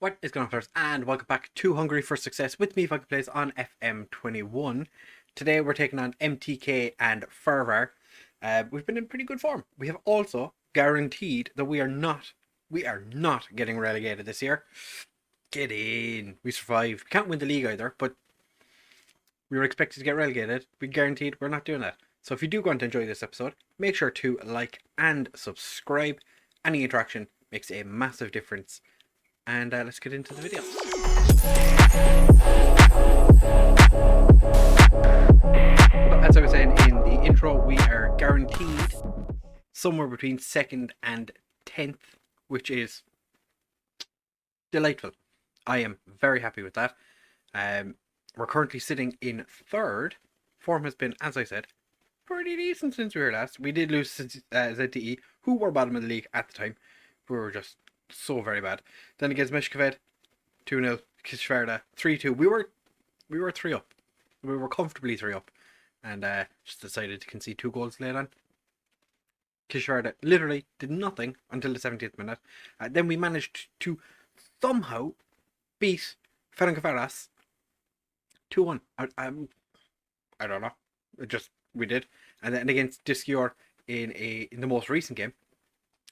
What is going on, players? And welcome back to Hungary for Success with me, FoggyPlays, on FM21. Today we're taking on MTK and Fehervar. We've been in pretty good form. We have also guaranteed that we are not getting relegated this year. Get in. We survived. We can't win the league either, but we were expected to get relegated. We guaranteed we're not doing that. So if you do want to enjoy this episode, make sure to like and subscribe. Any interaction makes a massive difference. And let's get into the video. Well, as I was saying in the intro, we are guaranteed somewhere between 2nd and 10th, which is delightful. I am very happy with that. We're currently sitting in 3rd. Form has been, as I said, pretty decent since we were last. We did lose ZTE, who were bottom of the league at the time. We were just so very bad. Then against Mishkoved, 2-0. Kismet, 3-2. We were 3 up. We were comfortably 3 up. And just decided to concede 2 goals late on. Kismet literally did nothing until the 70th minute. Then we managed to somehow beat FmGreeno 2-1. I don't know. We did. And then against scootR in the most recent game,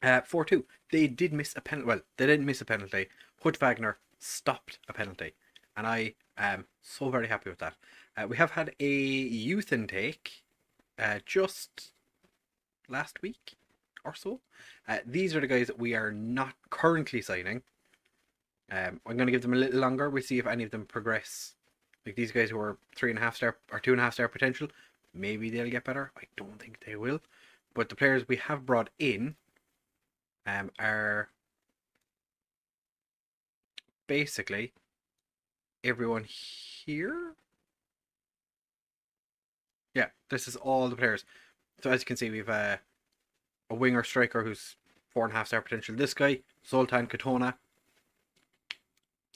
4-2. They did miss a penalty. Well, they didn't miss a penalty. Wagner stopped a penalty. And I am so very happy with that. We have had a youth intake just last week or so. These are the guys that we are not currently signing. I'm going to give them a little longer. We'll see if any of them progress. Like these guys who are 3.5 star or 2.5 star potential, maybe they'll get better. I don't think they will. But the players we have brought in are basically everyone here. Yeah, this is all the players. So as you can see, we've a winger striker who's 4.5 star potential. This guy, Zoltan Katona,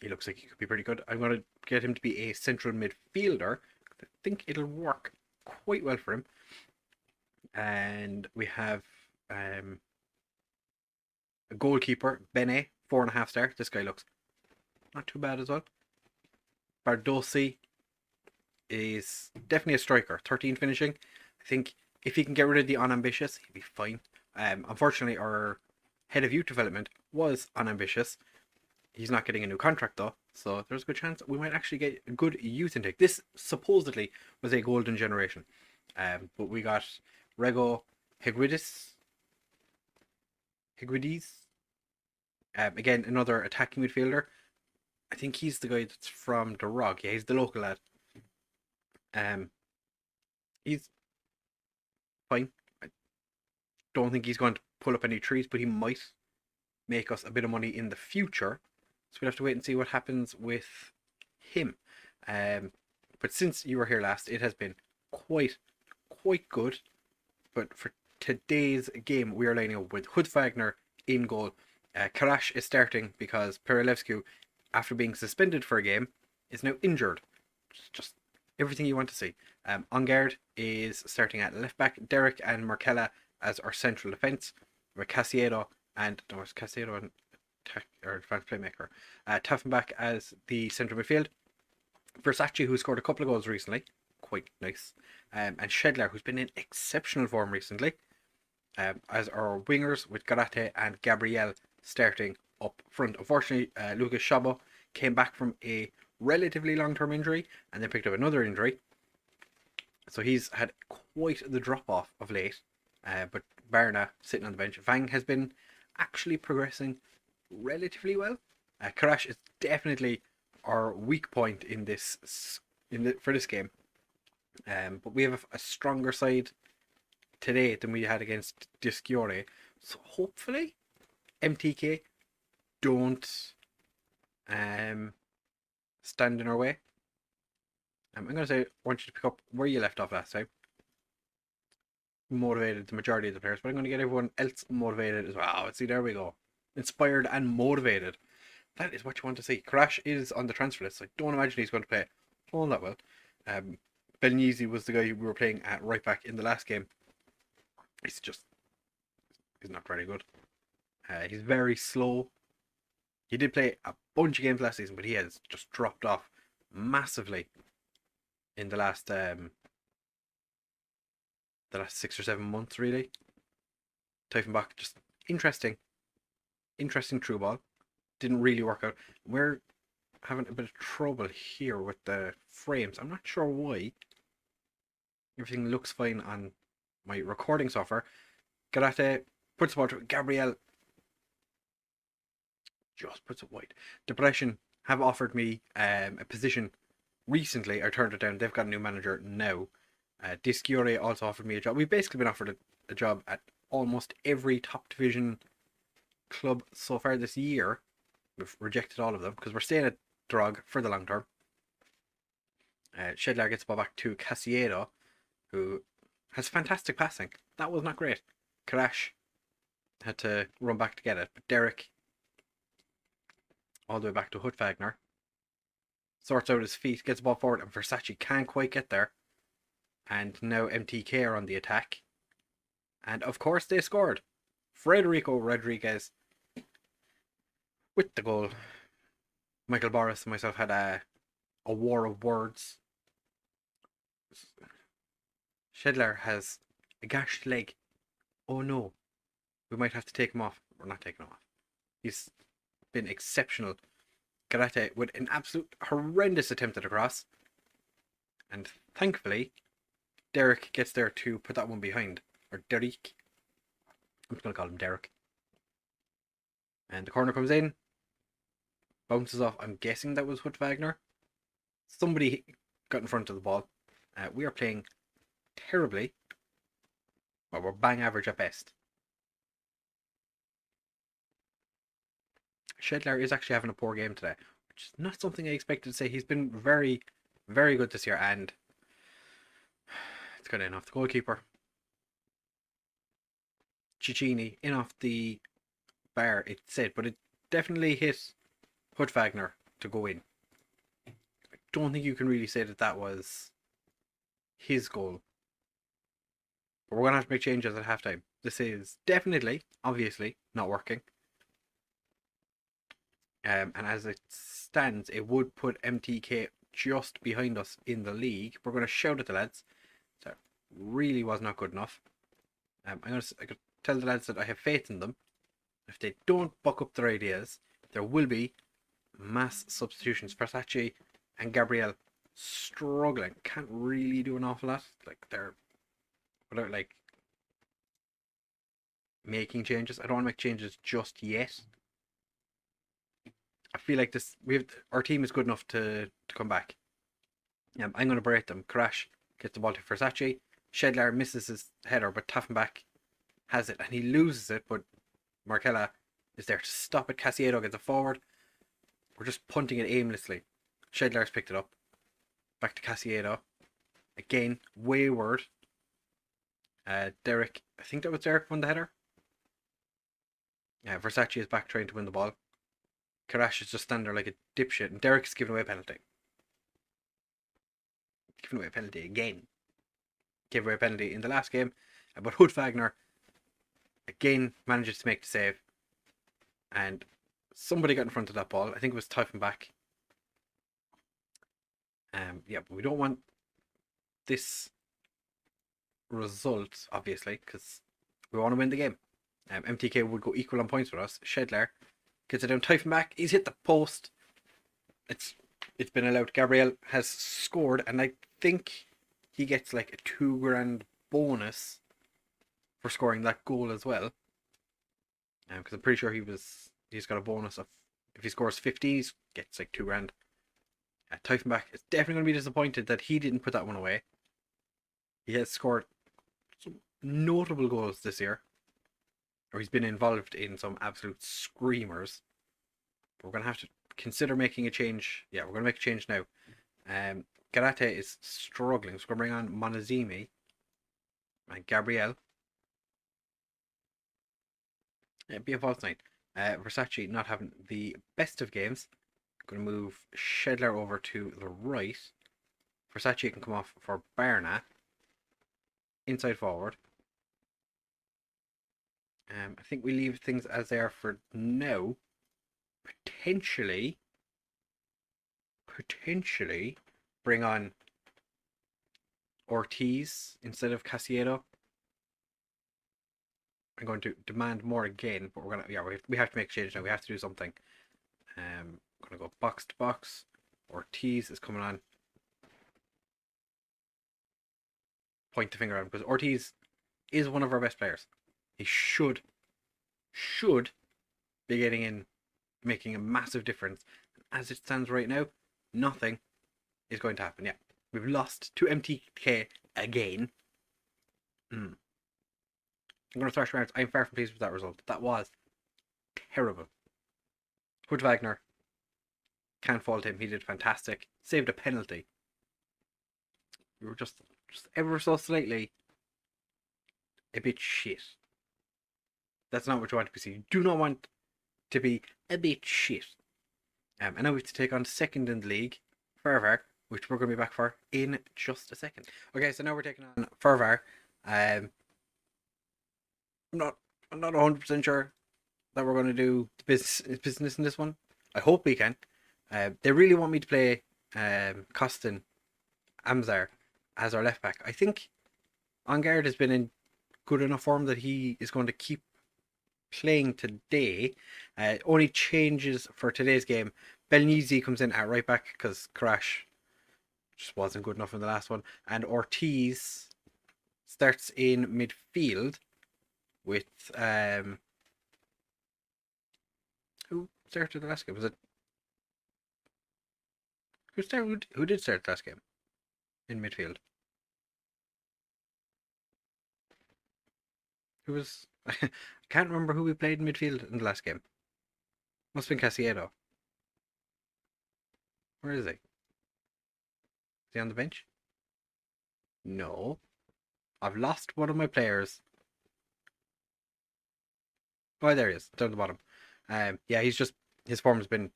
he looks like he could be pretty good. I'm going to get him to be a central midfielder. I think it'll work quite well for him. And we have a goalkeeper, Bene, 4.5 star. This guy looks not too bad as well. Bardosi is definitely a striker, 13 finishing. I think if he can get rid of the unambitious, he'd be fine. Unfortunately, our head of youth development was unambitious. He's not getting a new contract though, so there's a good chance we might actually get a good youth intake. This supposedly was a golden generation, but we got Rego Hegridis. Again, another attacking midfielder. I think he's the guy that's from Dorogi. Yeah, he's the local lad. He's fine. I don't think he's going to pull up any trees, but he might make us a bit of money in the future. So we'll have to wait and see what happens with him. But since you were here last, it has been quite good. But for today's game, we are lining up with Wagner in goal. Karash is starting because Perelevsky, after being suspended for a game, is now injured. Just everything you want to see. Ongard is starting at left back. Derek and Markella as our central defence. With Casiedo and advanced playmaker. Taffenbach as the central midfield. Versace, who scored a couple of goals recently, quite nice. And Shedler, who's been in exceptional form recently, as our wingers, with Garate and Gabriel starting up front. Unfortunately, Lucas Szabo came back from a relatively long-term injury and then picked up another injury. So he's had quite the drop-off of late. But Barna sitting on the bench. Vang has been actually progressing relatively well. Karash is definitely our weak point in this for this game. But we have a stronger side today than we had against scootR. So hopefully MTK don't stand in our way. I'm going to say I want you to pick up where you left off last time. Motivated the majority of the players, but I'm going to get everyone else motivated as well. See, there we go. Inspired and motivated. That is what you want to see. Crash is on the transfer list. I don't imagine he's going to play all that well. Belnizi was the guy we were playing at right back in the last game. He's not very good. He's very slow. He did play a bunch of games last season, but he has just dropped off massively in the last 6 or 7 months, really. Tiefenbach, just interesting, interesting through ball. Didn't really work out. We're having a bit of trouble here with the frames. I'm not sure why. Everything looks fine on my recording software. Garate puts the ball to Gabriel. Just puts it wide. Depression have offered me a position recently. I turned it down. They've got a new manager now. Dischiore also offered me a job. We've basically been offered a job at almost every top division club so far this year. We've rejected all of them because we're staying at Drog for the long term. Shedler gets the ball back to Casiedo, who has fantastic passing. That was not great. Karash had to run back to get it, but Derek, all the way back to Hutfagner, sorts out his feet, gets the ball forward, and Versace can't quite get there. And now MTK are on the attack. And of course they scored. Federico Rodriguez with the goal. Michael Boris and myself had a war of words. Shedler has a gashed leg. Oh no. We might have to take him off. We're not taking him off. He's been exceptional. Garate with an absolute horrendous attempt at a cross. And thankfully, Derek gets there to put that one behind. Or Derek. I'm just going to call him Derek. And the corner comes in. Bounces off. I'm guessing that was Hutfagner. Somebody got in front of the ball. We are playing terribly. Well, we're bang average at best. Shedler is actually having a poor game today, which is not something I expected to say. He's been very, very good this year, and it's got in off the goalkeeper. Cicchini in off the bar, it said, but it definitely hit Hutfagner to go in. I don't think you can really say that that was his goal. But we're going to have to make changes at halftime. This is definitely, obviously, not working. And as it stands, it would put MTK just behind us in the league. We're going to shout at the lads. That really was not good enough. I'm going to tell the lads that I have faith in them. If they don't buck up their ideas, there will be mass substitutions. Versace and Gabriel struggling. Can't really do an awful lot. Like, they're without like making changes. I don't want to make changes just yet. I feel like our team is good enough to come back. I'm going to berate them. Crash gets the ball to Versace. Shedler misses his header, but Taffenbach has it and he loses it. But Markella is there to stop it. Casiedo gets it forward. We're just punting it aimlessly. Shedler's picked it up. Back to Casiedo. Again, wayward. Derek, I think that was Derek won the header. Versace is back trying to win the ball. Karash is just standing there like a dipshit, and Derek's giving away a penalty. Giving away a penalty again. Gave away a penalty in the last game, but Hutfagner again manages to make the save. And somebody got in front of that ball. I think it was Tiefenbach. But we don't want this result, obviously, because we want to win the game. MTK would go equal on points with us. Shedler gets it down. Tiefenbach. He's hit the post. It's been allowed. Gabriel has scored, and I think he gets like a $2,000 bonus for scoring that goal as well. Because I'm pretty sure he's got a bonus of if he scores 50, he gets like $2,000. Tiefenbach is definitely going to be disappointed that he didn't put that one away. He has scored some notable goals this year. Or he's been involved in some absolute screamers. But we're going to have to consider making a change. Yeah, we're going to make a change now. Garate is struggling, so we're going to bring on Monazimi and Gabriel. Be a false nine. Versace not having the best of games. Going to move Shedler over to the right. Versace can come off for Barna. Inside forward. I think we leave things as they are for now. potentially bring on Ortiz instead of Casiedo. I'm going to demand more again, but we have to make a change now. We have to do something. I'm gonna go box to box. Ortiz is coming on. Point the finger at him because Ortiz is one of our best players. He should be getting in, making a massive difference. As it stands right now, nothing is going to happen. Yeah, we've lost to MTK again. I'm going to thrash around. I'm far from pleased with that result. That was terrible. Hood Wagner, can't fault him. He did fantastic. Saved a penalty. We were just ever so slightly a bit shit. That's not what you want to see. You do not want to be a bit shit. And now we have to take on second in the league, Fehervar, which we're going to be back for in just a second. Okay, so now we're taking on Fehervar. I'm not 100% sure that we're going to do the business in this one. I hope we can. They really want me to play Kostin Amzar as our left back. I think Ongard has been in good enough form that he is going to keep playing today. Only changes for today's game. Belnizi comes in at right back because Crash just wasn't good enough in the last one. And Ortiz starts in midfield with who started the last game? Was it who did start the last game in midfield? Who was I can't remember who we played in midfield in the last game. Must have been Casiedo. Where is he? Is he on the bench? No. I've lost one of my players. Oh, there he is, down the bottom. Yeah, his form has been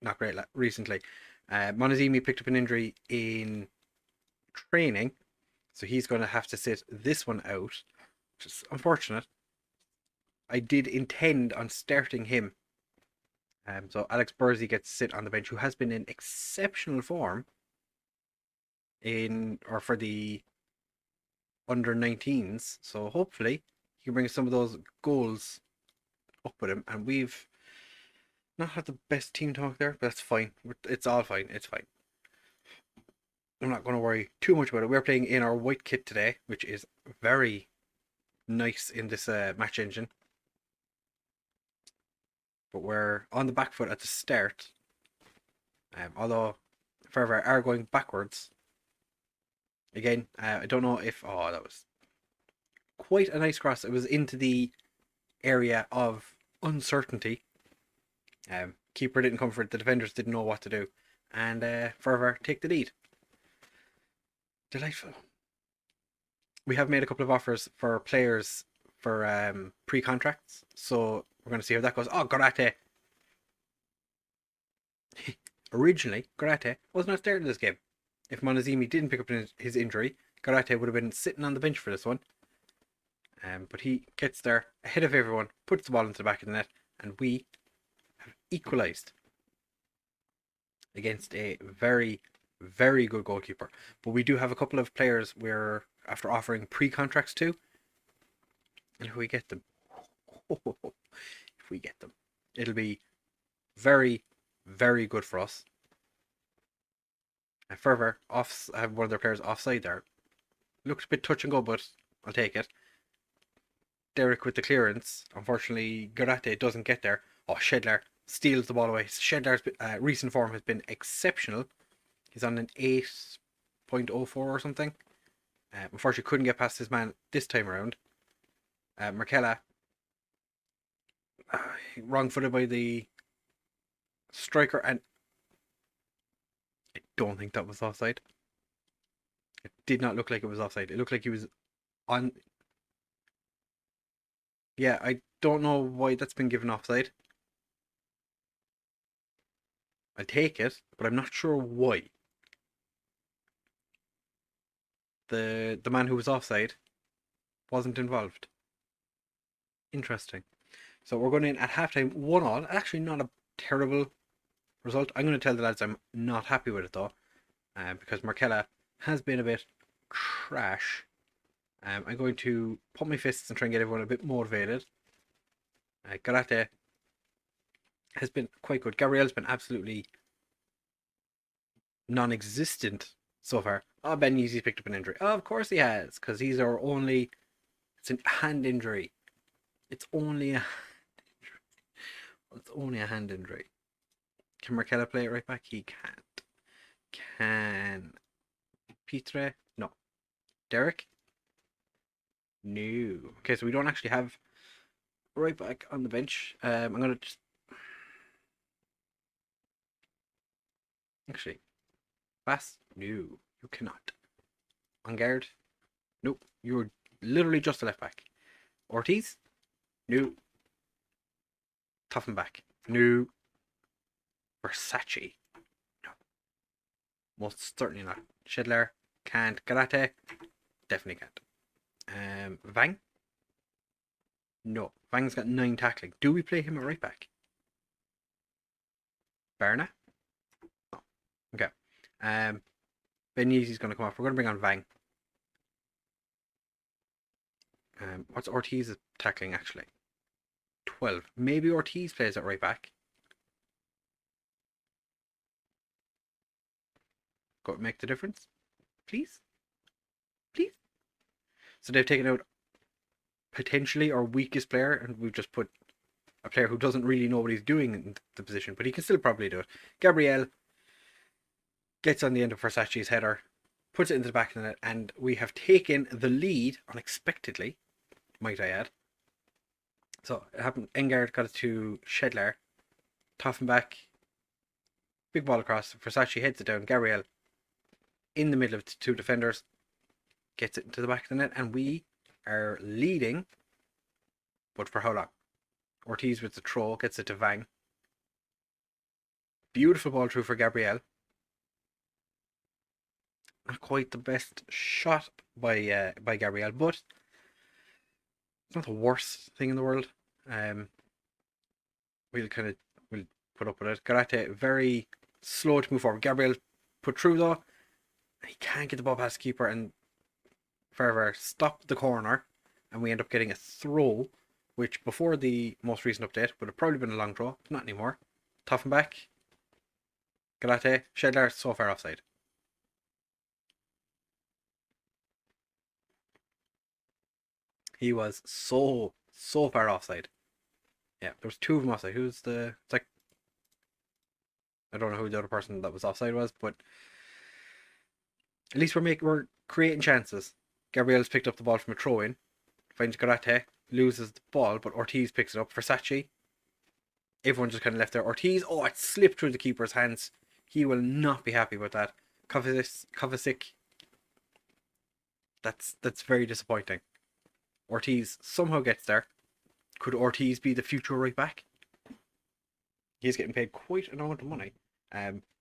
not great recently. Monazimi picked up an injury in training, so he's going to have to sit this one out, which is unfortunate. I did intend on starting him. So Alex Bursey gets to sit on the bench, who has been in exceptional form for the under 19s. So hopefully he can bring some of those goals up with him. And we've not had the best team talk there, but that's fine. It's all fine. It's fine. I'm not going to worry too much about it. We're playing in our white kit today, which is very nice in this match engine. But we're on the back foot at the start. Although Fehervar are going backwards. Again, I don't know if... Oh, that was quite a nice cross. It was into the area of uncertainty. Keeper didn't come for it. The defenders didn't know what to do. And Fehervar take the lead. Delightful. We have made a couple of offers for players for pre-contracts. So we're going to see how that goes. Oh, Garate. Originally, Garate was not starting this game. If Monazimi didn't pick up his injury, Garate would have been sitting on the bench for this one. But he gets there ahead of everyone, puts the ball into the back of the net, and we have equalised against a very, very good goalkeeper. But we do have a couple of players we're after offering pre-contracts to. And if we get them, it'll be very, very good for us. And further, I have one of their players offside there. Looked a bit touch and go, but I'll take it. Derek with the clearance. Unfortunately, Garate doesn't get there. Oh, Shedler steals the ball away. Shedler's recent form has been exceptional. He's on an 8.04 or something. Unfortunately, couldn't get past his man this time around. Markella, wrong-footed by the striker, and I don't think that was offside. It did not look like it was offside. It looked like he was on... Yeah, I don't know why that's been given offside. I'll take it, but I'm not sure why. The man who was offside wasn't involved. Interesting. So we're going in at halftime 1-1. Actually, not a terrible result. I'm going to tell the lads I'm not happy with it though, because Markella has been a bit trash. I'm going to pump my fists and try and get everyone a bit motivated. Garate has been quite good. Gabriel's been absolutely non-existent so far. Oh, Ben Yeezy's picked up an injury. Oh, of course he has, because he's our only... It's a hand injury. It's only a... It's only a hand injury. Can Markella play it right back? He can't. Can Petre? No. Derek? No. Okay, so we don't actually have right back on the bench. I'm gonna just actually Bass? No, you cannot. On guard? Nope. You're literally just a left back. Ortiz? No. Toughenback? No. Versace? No. Most certainly not. Schindler? Can't. Garate? Definitely can't. Vang? No. Vang's got 9 tackling. Do we play him at right back? Barna? No. Okay. Ben Yeezy's going to come off. We're going to bring on Vang. What's Ortiz's tackling actually? 12. Maybe Ortiz plays at right back. Go make the difference. Please? Please? So they've taken out potentially our weakest player, and we've just put a player who doesn't really know what he's doing in the position, but he can still probably do it. Gabriel gets on the end of Versace's header, puts it into the back of the net, and we have taken the lead unexpectedly, might I add. So it happened. Engard got it to Schedler. Toffenbach. Big ball across. Versace heads it down. Gabriel in the middle of the 2 defenders gets it into the back of the net, and we are leading. But for how long? Ortiz with the throw gets it to Vang. Beautiful ball through for Gabriel. Not quite the best shot by Gabriel, but it's not the worst thing in the world. We'll put up with it. Garate very slow to move forward. Gabriel put through though. He can't get the ball past the keeper, and Fehervar stopped the corner, and we end up getting a throw, which before the most recent update would have probably been a long throw. Not anymore. Toffenbach. Garate. Schedler so far offside. He was so far offside. Yeah, there was 2 of them offside. Who's the... It's like... I don't know who the other person that was offside was, but... At least we're creating chances. Gabriel's picked up the ball from a throw-in. Finds Garate. Loses the ball, but Ortiz picks it up. Versace. Everyone just kind of left there. Ortiz, oh, it slipped through the keeper's hands. He will not be happy with that. Kovacic. That's very disappointing. Ortiz somehow gets there. Could Ortiz be the future right back? He's getting paid quite an amount of money.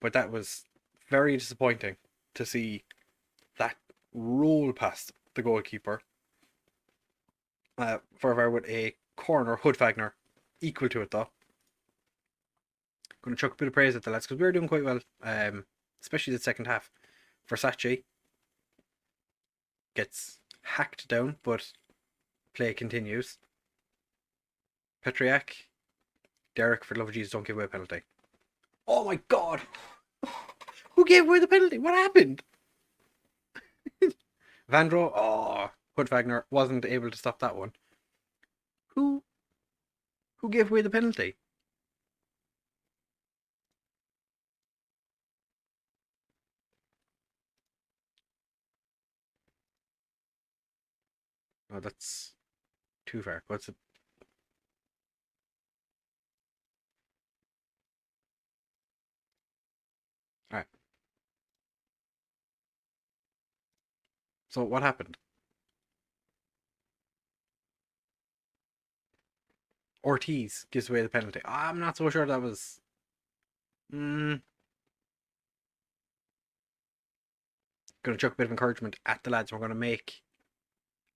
But that was very disappointing to see that roll past the goalkeeper. Fehervar with a corner, Hoodfagner, equal to it though. Going to chuck a bit of praise at the lads because we were doing quite well, especially the second half. Versace gets hacked down, but play continues. Petriak, Derek, for the love of Jesus, don't give away a penalty. Oh my god! Who gave away the penalty? What happened? Vandro, oh, Hoodfagner wasn't able to stop that one. Who gave away the penalty? Oh, that's too far. What's it? Alright. So what happened? Ortiz gives away the penalty. I'm not so sure that was... Gonna chuck a bit of encouragement at the lads. We're gonna make...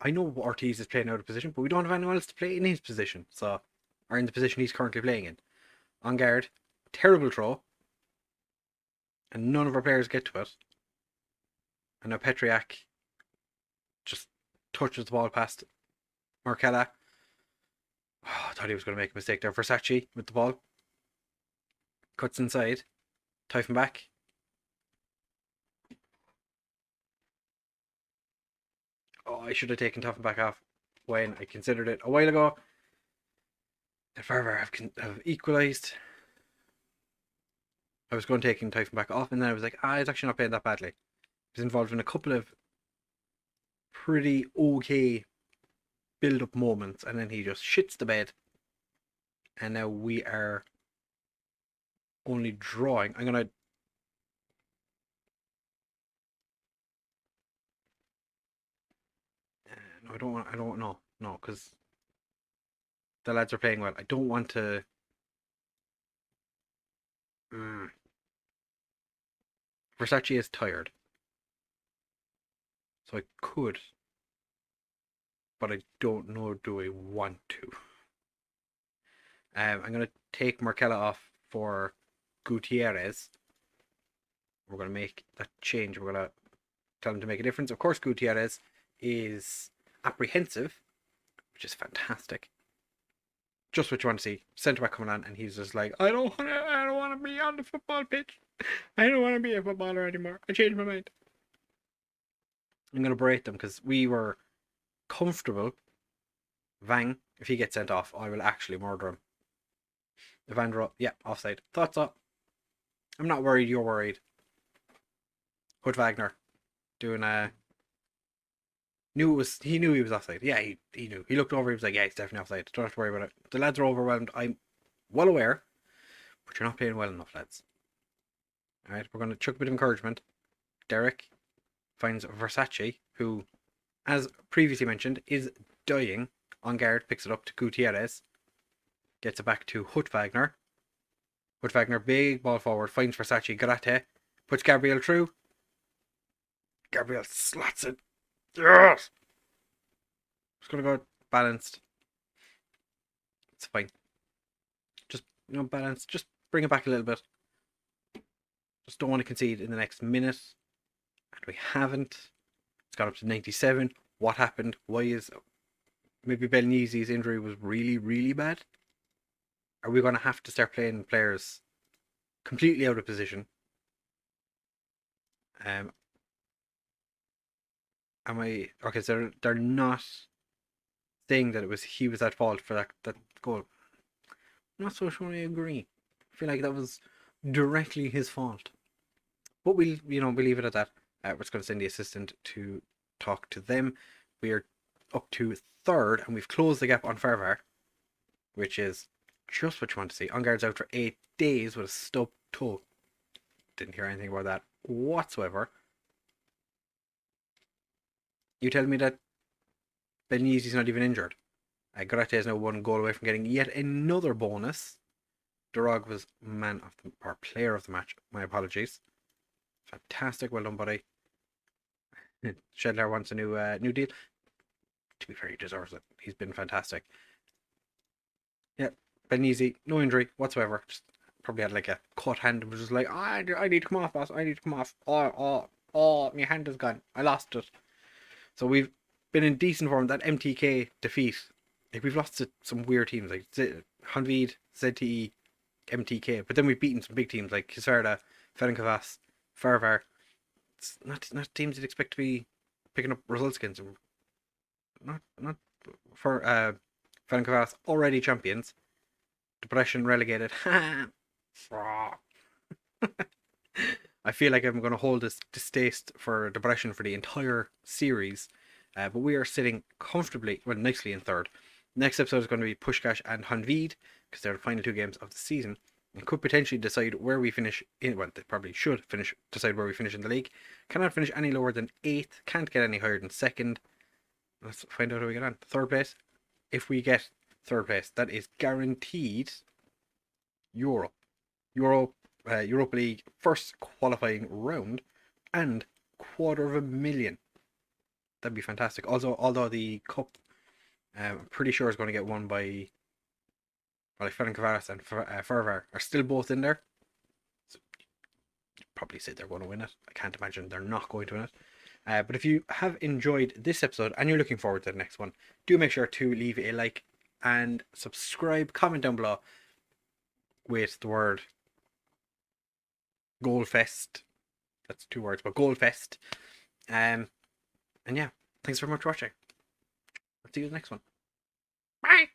I know Ortiz is playing out of position, but we don't have anyone else to play in his position. So are in the position he's currently playing in. On guard, terrible throw, and none of our players get to it. And now Petriak just touches the ball past Markella. Oh, I thought he was going to make a mistake there. Versace with the ball. Cuts inside. Typhon back. Oh, I should have taken Typhon back off when I considered it a while ago. And Fehervar have equalised. I was going to take Typhon back off, and then I was like, he's actually not playing that badly. He was involved in a couple of pretty okay build-up moments, and then he just shits the bed. And now we are only drawing. I'm gonna. No, I don't want. I don't know. No, because the lads are playing well. I don't want to. Versace is tired, so I could, but I don't know. Do I want to? I'm gonna take Markella off for Gutierrez. We're gonna make that change. We're gonna tell him to make a difference. Of course, Gutierrez is apprehensive, which is fantastic. Just what you want to see. Centre back coming on, and he's just like, I don't want to be on the football pitch. I don't want to be a footballer anymore. I changed my mind. I'm gonna berate them because we were comfortable. Vang, if he gets sent off, I will actually murder him. Evandro, yeah, offside. Thought so. I'm not worried. You're worried. Hood Wagner doing a. He knew he was offside. Yeah, he knew. He looked over. He was like, yeah, he's definitely offside. Don't have to worry about it. The lads are overwhelmed. I'm well aware, but you're not playing well enough, lads. All right, we're going to chuck a bit of encouragement. Derek finds Versace, who, as previously mentioned, is dying. On guard, picks it up to Gutierrez. Gets it back to Hutwagner. Hutwagner, big ball forward, finds Versace. Garate puts Gabriel through. Gabriel slots it. Yes! Just going to go balanced. It's fine. Just, balanced. Just bring it back a little bit. Just don't want to concede in the next minute. And we haven't. It's got up to 97. What happened? Why is... Maybe Belnizi's injury was really, really bad? Are we going to have to start playing players completely out of position? Okay, so they're not saying that he was at fault for that goal. I'm not so sure I agree. I feel like that was directly his fault. But we'll leave it at that. We're just going to send the assistant to talk to them. We are up to third, and we've closed the gap on Fehervar, which is just what you want to see. On guard's out for 8 days with a stubbed toe. Didn't hear anything about that whatsoever. You tell me that Belnizi's not even injured. Garate is now 1 goal away from getting yet another bonus. Dorogi was player of the match. My apologies. Fantastic, well done, buddy. Schedler wants a new deal. To be fair, he deserves it. He's been fantastic. Yeah, Belnizi, no injury whatsoever. Just probably had like a cut hand and was just like, I need to come off, boss. I need to come off. Oh, my hand is gone. I lost it. So we've been in decent form. That MTK defeat, like we've lost to some weird teams like Hanvid, ZTE, MTK, but then we've beaten some big teams like Kismet, Ferencváros, Fehervar. It's not teams you'd expect to be picking up results against. Not for Ferencváros, already champions. Depression relegated. I feel like I'm going to hold this distaste for depression for the entire series. But we are sitting comfortably, nicely in third. Next episode is going to be Pushkash and Hanvid, because they're the final 2 games of the season, and could potentially decide where we finish in. Well, they probably should decide where we finish in the league. Cannot finish any lower than 8th. Can't get any higher than 2nd. Let's find out how we get on. 3rd place. If we get 3rd place, that is guaranteed Europe. Europa League first qualifying round and $250,000. That'd be fantastic. Also, although the cup, I'm pretty sure is going to get won by or like Ferencváros and Fehervar are still both in there. So you'd probably say they're going to win it. I can't imagine they're not going to win it. But if you have enjoyed this episode and you're looking forward to the next one, do make sure to leave a like and subscribe. Comment down below with the word Goalfest. That's 2 words, but Goalfest. And yeah, thanks very much for watching. I'll see you in the next one. Bye!